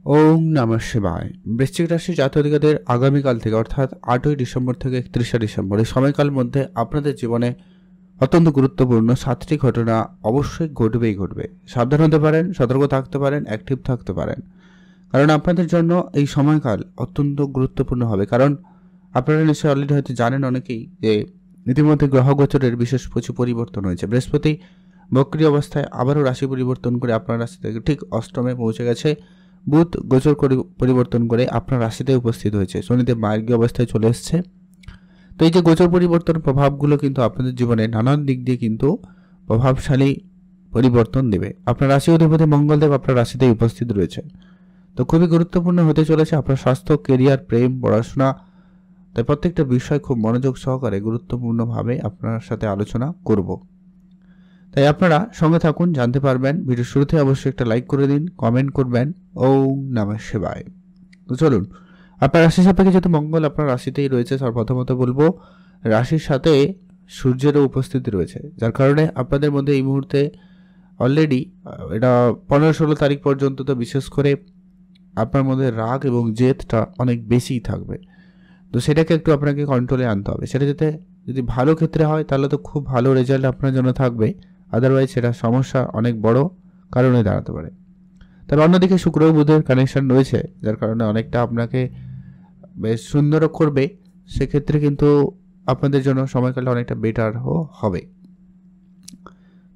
ওম নমঃ শিবায়। বৃশ্চিক রাশি জাতকদের আগামীকাল থেকে অর্থাৎ 8ই ডিসেম্বর থেকে 31শে ডিসেম্বর এই সময়কালের মধ্যে আপনাদের জীবনে অত্যন্ত গুরুত্বপূর্ণ 7টি ঘটনা অবশ্যই ঘটবে। সাবধান হতে পারেন, সতর্ক থাকতে পারেন, অ্যাক্টিভ থাকতে পারেন। কারণ আপনাদের জন্য এই সময়কাল অত্যন্ত গুরুত্বপূর্ণ হবে। কারণ আপনারা নিশ্চয়ই অলরেডি হয়তো জানেন অনেকেই যে ইতিমধ্যে গ্রহ গোচরের বিশেষ কিছু পরিবর্তন হয়েছে। বৃহস্পতি বক্রী অবস্থায় আবারও রাশি পরিবর্তন করে আপনার রাশি থেকে ঠিক অষ্টমে পৌঁছে গেছে। বুধ গোচর পরিবর্তন করে আপনার রাশিতে উপস্থিত হয়েছে। শনিদেব মার্গী অবস্থায় চলে এসছে। তো এই যে গোচর পরিবর্তন প্রভাবগুলো কিন্তু আপনাদের জীবনে নানান দিক দিয়ে কিন্তু প্রভাবশালী পরিবর্তন দেবে। আপনার রাশি অধিপতি মঙ্গলদেব আপনার রাশিতে উপস্থিত রয়েছে। তো খুবই গুরুত্বপূর্ণ হতে চলেছে আপনার স্বাস্থ্য, কেরিয়ার, প্রেম, পড়াশোনা। তাই প্রত্যেকটা বিষয় খুব মনোযোগ সহকারে গুরুত্বপূর্ণভাবে আপনার সাথে আলোচনা করব। তাই আপনারা সঙ্গে থাকুন, জানতে পারবেন। ভিডিও শুরুতে অবশ্যই একটা লাইক করে দিন, কমেন্ট করবেন। ওম নমঃ শিবায়। তো চলুন, আপনার রাশি সাপেক্ষে যেহেতু মঙ্গল আপনার রাশিতেই রয়েছে, সর্বপ্রথমত বলবো রাশির সাথে সূর্যেরও উপস্থিতি রয়েছে, যার কারণে আপনাদের মধ্যে এই মুহূর্তে অলরেডি এটা 15-16 তারিখ পর্যন্ত তো বিশেষ করে আপনার মধ্যে রাগ এবং জেদটা অনেক বেশিই থাকবে। তো সেটাকে একটু আপনাকে কন্ট্রোলে আনতে হবে। সেটা যদি ভালো ক্ষেত্রে হয় তাহলে তো খুব ভালো রেজাল্ট আপনার জন্য থাকবে, আদারওয়াইজ সেটা সমস্যা অনেক বড় কারণে দাঁড়াতে পারে। তবে অন্যদিকে শুক্র বুধের কানেকশন রয়েছে, যার কারণে অনেকটা আপনাকে বেশ সুন্দরও করবে। সেক্ষেত্রে কিন্তু আপনাদের জন্য সময়কালটা অনেকটা বেটারও হবে।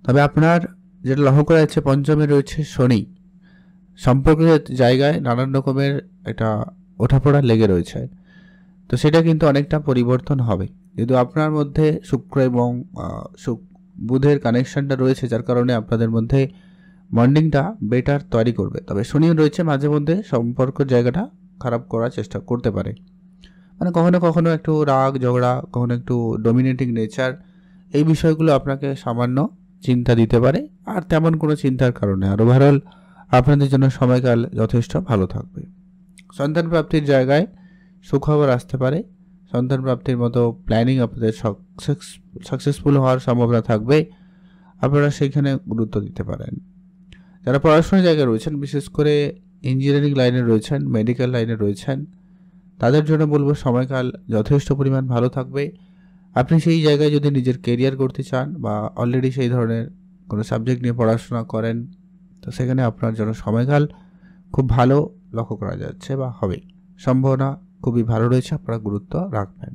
তবে আপনার যেটা লক্ষ্য করা যাচ্ছে, পঞ্চমে রয়েছে শনি। সম্পর্কের জায়গায় নানান রকমের একটা ওঠাপড়া লেগে রয়েছে। তো সেটা কিন্তু অনেকটা পরিবর্তন হবে, যেহেতু আপনার মধ্যে শুক্র এবং বুধের কানেকশনটা রয়েছে, যার কারণে আপনাদের মধ্যে বন্ডিংটা বেটার তৈরি করবে। তবে শনিও রয়েছে, মাঝে মধ্যে সম্পর্কের জায়গাটা খারাপ করার চেষ্টা করতে পারে। মানে কখনো কখনো একটু রাগ ঝগড়া, কখনো একটু ডমিনেটিং নেচার, এই বিষয়গুলো আপনাকে সামান্য চিন্তা দিতে পারে। আর তেমন কোনো চিন্তার কারণে আর ওভারঅল আপনাদের জন্য সময়কাল যথেষ্ট ভালো থাকবে। সন্তান প্রাপ্তির জায়গায় সুখবর আসতে পারে। সন্তান প্রাপ্তির মতো প্ল্যানিং আপনাদের সাকসেসফুল হওয়ার সম্ভাবনা থাকবে। আপনারা সেইখানে গুরুত্ব দিতে পারেন। যারা পড়াশোনার জায়গায় রয়েছেন, বিশেষ করে ইঞ্জিনিয়ারিং লাইনে রয়েছেন, মেডিকেল লাইনে রয়েছেন, তাদের জন্য বলবো সময়কাল যথেষ্ট পরিমাণ ভালো থাকবে। আপনি সেই জায়গায় যদি নিজের কেরিয়ার করতে চান বা অলরেডি সেই ধরনের কোনো সাবজেক্ট নিয়ে পড়াশোনা করেন, তো সেখানে আপনার জন্য সময়কাল খুব ভালো লক্ষ্য করা যাচ্ছে বা হবে। সম্ভাবনা খুবই ভালো রয়েছে, আপনারা গুরুত্ব রাখবেন।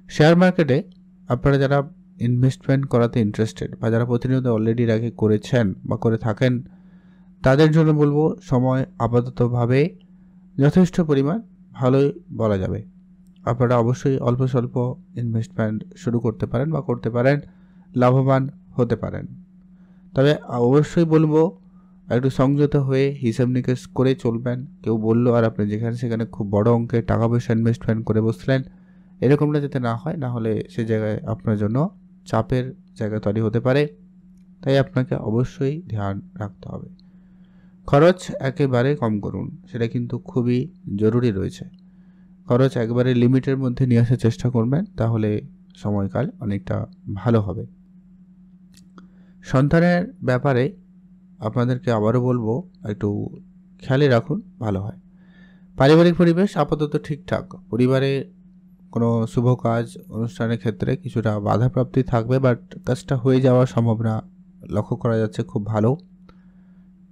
শেয়ার মার্কেটে আপনারা যারা ইনভেস্টমেন্ট করাতে ইন্টারেস্টেড বা যারা প্রতিনিয়ত অলরেডি আগে করেছেন বা করে থাকেন, তাদের জন্য বলবো সময় আপাততভাবে যথেষ্ট পরিমাণ ভালোই বলা যাবে। আপনারা অবশ্যই অল্প স্বল্প ইনভেস্টমেন্ট শুরু করতে পারেন বা করতে পারেন, লাভবান হতে পারেন। তবে অবশ্যই বলবো একটু সংযত হয়ে হিসাব নিকেশ করে চলবেন। কেউ বললো আর আপনি যেখানে সেখানে খুব বড় অঙ্কের টাকা পয়সা ইনভেস্টমেন্ট করে বসলেন, এরকমটা যাতে না হয়, না হলে সে জায়গায় আপনার জন্য চাপের জায়গা তৈরি হতে পারে। তাই আপনাকে অবশ্যই ধ্যান রাখতে হবে। খরচ একেবারে কম করুন, সেটা কিন্তু খুবই জরুরি রয়েছে। খরচ একবারে লিমিটের মধ্যে নিয়ে আসার চেষ্টা করবেন, তাহলে সময়কাল অনেকটা ভালো হবে। সন্তানের ব্যাপারে আপনাদেরকে আবারও বলবো একটু খেয়ালে রাখুন, ভালো হয়। পারিবারিক পরিবেশ আপাতত ঠিকঠাক। পরিবারে কোনো শুভ কাজ অনুষ্ঠানের ক্ষেত্রে কিছুটা বাধাপ্রাপ্তি থাকবে, বাট কাজটা হয়ে যাওয়ার সম্ভাবনা লক্ষ্য করা যাচ্ছে খুব ভালো।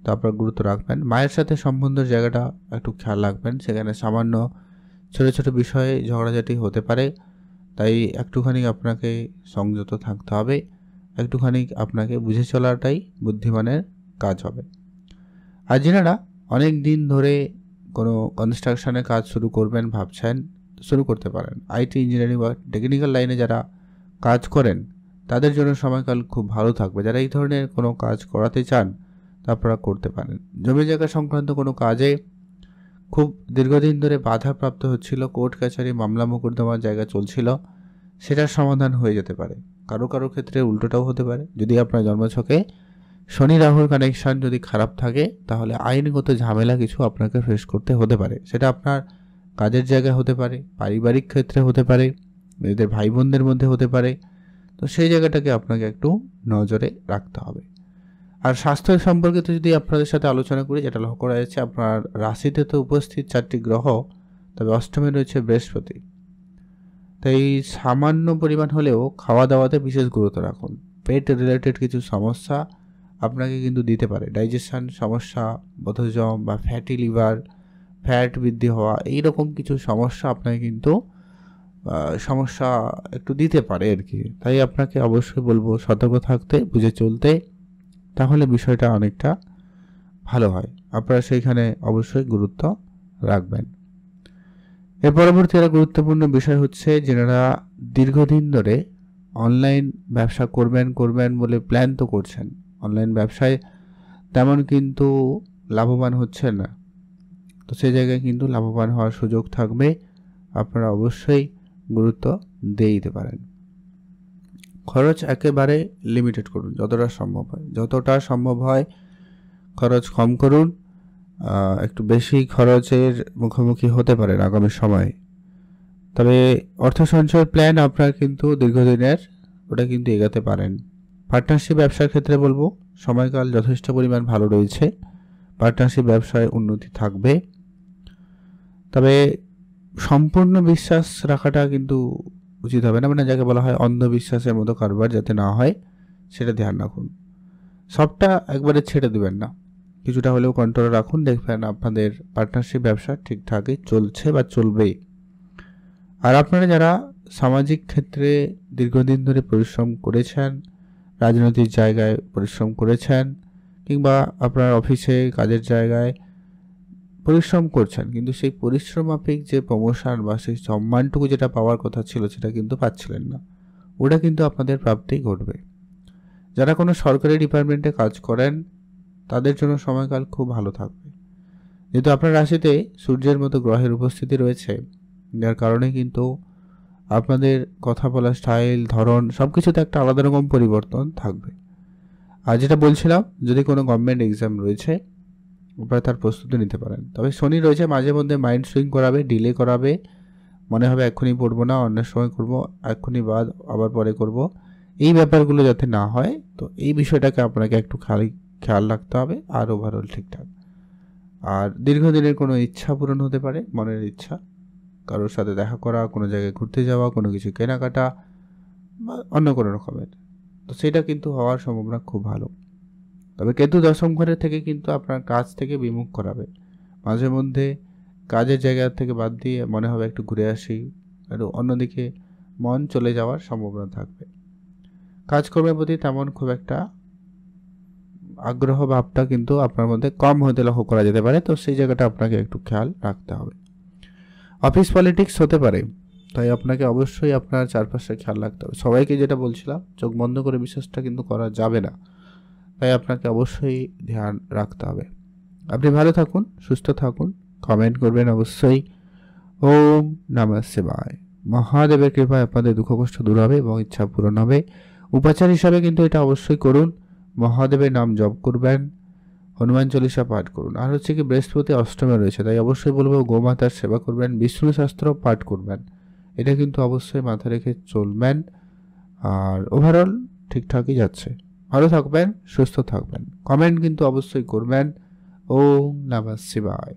তো আপনারা গুরুত্ব রাখবেন। মায়ের সাথে সম্বন্ধের জায়গাটা একটু খেয়াল রাখবেন, সেখানে সামান্য ছোটো ছোটো বিষয়ে ঝগড়াঝাটি হতে পারে। তাই একটুখানি আপনাকে সংযত থাকতে হবে, একটুখানি আপনাকে বুঝে চলাটাই বুদ্ধিমানের কাজ হবে। আর যারা অনেক দিন ধরে কোনো কনস্ট্রাকশনের কাজ শুরু করবেন ভাবছেন, শুরু করতে পারেন। আইটি, ইঞ্জিনিয়ারিং বা টেকনিক্যাল লাইনে যারা কাজ করেন, তাদের জন্য সময়কাল খুব ভালো থাকবে। যারা এই ধরনের কোনো কাজ করাতে চান, তা আপনারা করতে পারেন। জমি জায়গা সংক্রান্ত কোনো কাজে খুব দীর্ঘদিন ধরে বাধাপ্রাপ্ত হচ্ছিল, কোর্ট কাছারি মামলা মোকদ্দমার জায়গা চলছিল, সেটার সমাধান হয়ে যেতে পারে। কারো কারো ক্ষেত্রে উল্টোটাও হতে পারে। যদি আপনার জন্মছকে শনি রাহুর কানেকশন যদি খারাপ থাকে, তাহলে আইনগত ঝামেলা কিছু আপনাকে ফেস করতে হতে পারে। সেটা আপনার কাজের জায়গায় হতে পারে, পারিবারিক ক্ষেত্রে হতে পারে, নিজেদের ভাই বোনদের মধ্যে হতে পারে। তো সেই জায়গাটাকে আপনাকে একটু নজরে রাখতে হবে। আর স্বাস্থ্য সম্পর্কিত যদি আপনাদের সাথে আলোচনা করি, যেটা লক্ষ্য করা যাচ্ছে আপনার রাশিতে তো উপস্থিত 4টি গ্রহ, তবে অষ্টমে রয়েছে বৃহস্পতি। তাই সামান্য পরিমাণ হলেও খাওয়া দাওয়াতে বিশেষ গুরুত্ব রাখুন। পেট রিলেটেড কিছু সমস্যা আপনাকে কিন্তু দিতে পারে। ডাইজেশন সমস্যা, বদহজম বা ফ্যাটি লিভার, ফ্যাট বৃদ্ধি হওয়া, এইরকম কিছু সমস্যা আপনাকে কিন্তু সমস্যা একটু দিতে পারে আর কি। তাই আপনাকে অবশ্যই বলবো সতর্ক থাকতে, বুঝে চলতে, তাহলে বিষয়টা অনেকটা ভালো হয়। আপনারা সেইখানে অবশ্যই গুরুত্ব রাখবেন। এর পরবর্তী একটা গুরুত্বপূর্ণ বিষয় হচ্ছে, যারা দীর্ঘদিন ধরে অনলাইন ব্যবসা করবেন বলে প্ল্যান তো করছেন, অনলাইন ব্যবসায় তেমন কিন্তু লাভবান হচ্ছেন না, তো সেই জায়গায় কিন্তু লাভবান হওয়ার সুযোগ থাকবে। আপনারা অবশ্যই গুরুত্ব দিয়ে দিতে পারেন। খরচ একেবারে লিমিটেড করুন, যতটা সম্ভব হয় খরচ কম করুন। একটু বেশি খরচের মুখোমুখি হতে পারেন আগামী সময়ে। তবে অর্থ সঞ্চয়ের প্ল্যান আপনার কিন্তু দীর্ঘদিনের, ওটা কিন্তু এগাতে পারেন। পার্টনারশিপ ব্যবসার ক্ষেত্রে বলবো সময়কাল যথেষ্ট পরিমাণ ভালো রয়েছে, পার্টনারশিপ ব্যবসায় উন্নতি থাকবে। তবে সম্পূর্ণ বিশ্বাস রাখাটা কিন্তু উচিত হবে না, মানে যাকে বলা হয় অন্ধবিশ্বাসের মতো কারবার যাতে না হয় সেটা ধ্যান রাখুন। সবটা একবারে ছেড়ে দেবেন না, কিছুটা হলেও কন্ট্রোল রাখুন, দেখবেন আপনাদের পার্টনারশিপ ব্যবসা ঠিকঠাকই চলছে বা চলবেই। আর আপনারা যারা সামাজিক ক্ষেত্রে দীর্ঘদিন ধরে পরিশ্রম করেছেন, রাজনৈতিক জায়গায় পরিশ্রম করেছেন, কিংবা আপনার অফিসে কাজের জায়গায় পরিশ্রম করছেন, কিন্তু সেই পরিশ্রম মাফিক যে প্রমোশন বা সেই সম্মানটুকু যেটা পাওয়ার কথা ছিল সেটা কিন্তু পাচ্ছিলেন না, ওটা কিন্তু আপনাদের প্রাপ্তি ঘটবে। যারা কোনো সরকারি ডিপার্টমেন্টে কাজ করেন তাদের জন্য সময়কাল খুব ভালো থাকবে, যেহেতু আপনার রাশিতে সূর্যের মতো গ্রহের উপস্থিতি রয়েছে, যার কারণে কিন্তু আপনাদের কথা বলার স্টাইল, ধরন সব কিছুতে একটা আলাদা রকম পরিবর্তন থাকবে। আর যেটা বলছিলাম, যদি কোনো গভর্নমেন্ট এক্সাম রয়েছে আপনারা তার প্রস্তুতি নিতে পারেন। তবে শনি রয়েছে, মাঝে মধ্যে মাইন্ড সুইং করাবে, ডিলে করাবে, মনে হবে এক্ষুনি পড়বো না, অন্য সময় করবো, এক্ষুনি বাদ আবার পরে করব, এই ব্যাপারগুলো যাতে না হয়, তো এই বিষয়টাকে আপনাকে একটু খেয়াল রাখতে হবে। আর ওভারঅল ঠিকঠাক। আর দীর্ঘদিনের কোনো ইচ্ছা পূরণ হতে পারে, মনের ইচ্ছা, কারোর সাথে দেখা করা, কোনো জায়গায় ঘুরতে যাওয়া, কোনো কিছু কেনাকাটা বা অন্য কোনো রকমের, তো সেটা কিন্তু হওয়ার সম্ভাবনা খুব ভালো। তবে কেতু দশম ঘরে থেকে কিন্তু আপনার কাজ থেকে বিমুখ করাবে, মাঝে মধ্যে কাজের জায়গা থেকে বাদ দিয়ে মনে হবে একটু ঘুরে আসি, একটু অন্যদিকে মন চলে যাওয়ার সম্ভাবনা থাকবে। কাজকর্মের প্রতি তেমন খুব একটা আগ্রহ ভাবটা কিন্তু আপনার মধ্যে কম হতে লক্ষ্য করা যেতে পারে, তো সেই জায়গাটা আপনাকে একটু খেয়াল রাখতে হবে। অফিস পলিটিক্স হতে পারে, তাই আপনাকে অবশ্যই আপনার চারপাশে খেয়াল রাখতে হবে। সবাইকে যেটা বলছিলাম, চোখ বন্ধ করে বিশ্বাসটা কিন্তু করা যাবে না, তাই আপনাকে অবশ্যই ধ্যান রাখতে হবে। আপনি ভালো থাকুন, সুস্থ থাকুন, কমেন্ট করবেন অবশ্যই। ওম নমঃ শিবায়। মহাদেবের কৃপায় আপনাদের দুঃখ কষ্ট দূর হবে এবং ইচ্ছা পূরণ হবে। উপাচার হিসাবে কিন্তু এটা অবশ্যই করুন, মহাদেবের নাম জপ করবেন, হনুমান চল্লিশা পাঠ করুন। আর হচ্ছে কি, বৃহস্পতি অষ্টমে রয়েছে, তাই অবশ্যই বলবো গোমাতার সেবা করবেন, বিষ্ণু শাস্ত্র পাঠ করবেন, এটা কিন্তু অবশ্যই মাথায় রেখে চলবেন। আর ওভারঅল ঠিকঠাকই যাচ্ছে। ভালো থাকবেন, সুস্থ থাকবেন, কমেন্ট কিন্তু অবশ্যই করবেন। ওম নমঃ শিবায়।